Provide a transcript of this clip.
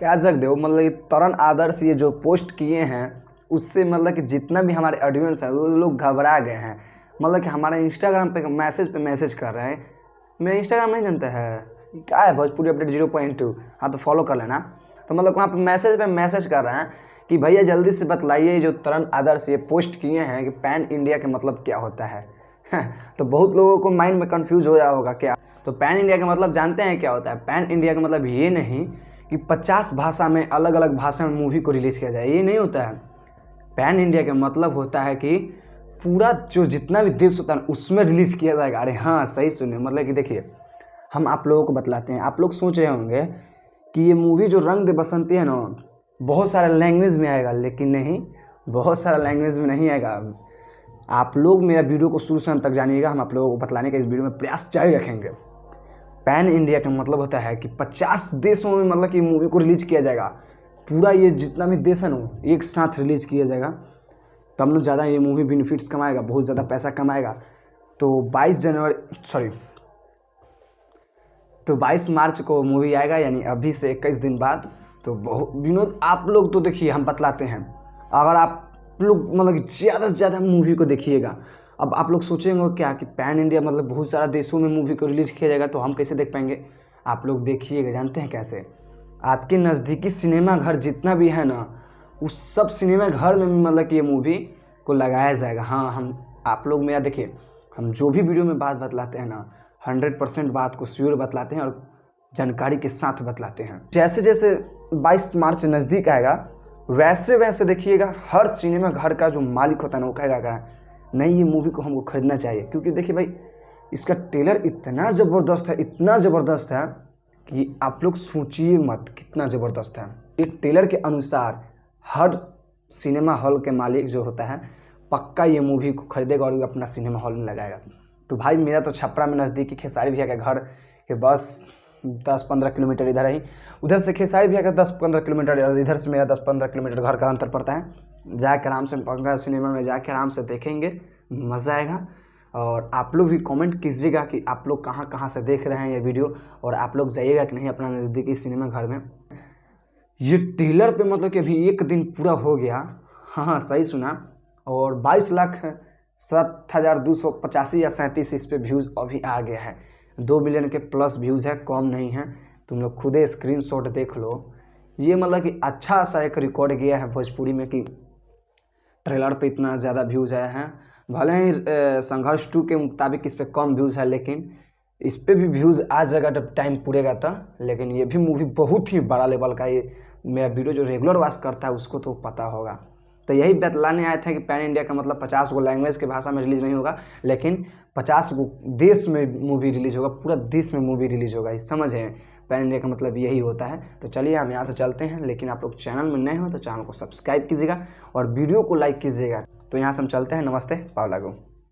कह सकते हो मतलब ये तरण आदर्श ये जो पोस्ट किए हैं उससे मतलब कि जितना भी हमारे ऑडियंस है वो लोग घबरा गए हैं। मतलब कि हमारे इंस्टाग्राम पे मैसेज कर रहे हैं। मेरा इंस्टाग्राम नहीं जानता है क्या है, भोजपुरी अपडेट 0.2। हाँ तो फॉलो कर लेना। तो मतलब वहाँ पे मैसेज कर रहे हैं कि भैया जल्दी से बतलाइए जो तरण आदर्श ये पोस्ट किए हैं कि पैन इंडिया का मतलब क्या होता है। तो बहुत लोगों को माइंड में कंफ्यूज हो जाता होगा क्या। तो पैन इंडिया का मतलब जानते हैं क्या होता है? पैन इंडिया का मतलब ये नहीं कि 50 भाषा में अलग अलग भाषा में मूवी को रिलीज़ किया जाए, ये नहीं होता है। पैन इंडिया का मतलब होता है कि पूरा जो जितना भी देश होता है उसमें रिलीज़ किया जाएगा। अरे हाँ सही सुनिए, मतलब कि देखिए हम आप लोगों को बतलाते हैं। आप लोग सोच रहे होंगे कि ये मूवी जो रंग दे बसंती है ना बहुत सारे लैंग्वेज में आएगा, लेकिन नहीं, बहुत सारा लैंग्वेज में नहीं आएगा। आप लोग मेरा वीडियो को शुरू से अंत तक जानिएगा, हम आप लोगों को बतलाने का इस वीडियो में प्रयास जारी रखेंगे। पैन इंडिया का मतलब होता है कि 50 देशों में मतलब कि मूवी को रिलीज किया जाएगा। पूरा ये जितना भी देश है ना एक साथ रिलीज किया जाएगा, तब ना ज़्यादा ये मूवी बेनिफिट्स कमाएगा, बहुत ज़्यादा पैसा कमाएगा। तो 22 मार्च को मूवी आएगा, यानी अभी से 21 दिन बाद। तो बहुत विनोद आप लोग तो देखिए हम बतलाते हैं, अगर आप लोग मतलब ज़्यादा से ज़्यादा मूवी को देखिएगा। अब आप लोग सोचेंगे क्या कि पैन इंडिया मतलब बहुत सारा देशों में मूवी को रिलीज़ किया जाएगा तो हम कैसे देख पाएंगे। आप लोग देखिएगा, जानते हैं कैसे? आपके नज़दीकी सिनेमा घर जितना भी है ना उस सब सिनेमा घर में मतलब कि ये मूवी को लगाया जाएगा। हाँ हम आप लोग मेरा देखिए, हम जो भी वीडियो में बात बतलाते हैं ना 100% बात को श्योर बतलाते हैं और जानकारी के साथ बतलाते हैं। जैसे जैसे 22 मार्च नज़दीक आएगा वैसे वैसे देखिएगा हर सिनेमा घर का जो मालिक होता है ना वो कहेगा नहीं ये मूवी को हमको खरीदना चाहिए। क्योंकि देखिए भाई इसका ट्रेलर इतना ज़बरदस्त है, इतना ज़बरदस्त है कि आप लोग सोचिए मत कितना ज़बरदस्त है। एक ट्रेलर के अनुसार हर सिनेमा हॉल के मालिक जो होता है पक्का ये मूवी को खरीदेगा और अपना सिनेमा हॉल में लगाएगा। तो भाई मेरा तो छपरा में नज़दीकी खेसारी भैया के घर के बस 10-15 किलोमीटर इधर ही, उधर से खेसारी भैया का 10-15 किलोमीटर और इधर से मेरा 10-15 किलोमीटर घर का अंतर पड़ता है। जाके आराम से पंखा सिनेमा में जाके आराम से देखेंगे, मज़ा आएगा। और आप लोग भी कमेंट कीजिएगा कि आप लोग कहाँ कहाँ से देख रहे हैं ये वीडियो, और आप लोग जाइएगा कि नहीं अपना नज़दीकी सिनेमा घर में। ये ट्रेलर पे मतलब कि अभी 1 दिन पूरा हो गया, हाँ सही सुना, और 22,07,285 या 37 इस पर व्यूज़ अभी आ गया है। 2 मिलियन के प्लस व्यूज़ है, कम नहीं है। तुम लोग खुदे स्क्रीनशॉट देख लो। ये मतलब कि अच्छा सा एक रिकॉर्ड गया है भोजपुरी में कि ट्रेलर पे इतना ज़्यादा व्यूज़ आया है। भले ही संघर्ष 2 के मुताबिक इस पर कम व्यूज़ है, लेकिन इस पर भी व्यूज़ आ जाएगा जब टाइम पूरेगा तो। लेकिन ये भी मूवी बहुत ही बड़ा लेवल का, ये मेरा वीडियो जो रेगुलर वॉच करता है उसको तो पता होगा। तो यही बतलाने आए थे कि पैन इंडिया का मतलब 50 गो लैंग्वेज के भाषा में रिलीज़ नहीं होगा, लेकिन 50 गो देश में मूवी रिलीज़ होगा, पूरा देश में मूवी रिलीज़ होगा। समझ है, पैन इंडिया का मतलब यही होता है। तो चलिए हम यहाँ से चलते हैं, लेकिन आप लोग चैनल में नए हो तो चैनल को सब्सक्राइब कीजिएगा और वीडियो को लाइक कीजिएगा। तो यहाँ से हम चलते हैं, नमस्ते, पाव लागू।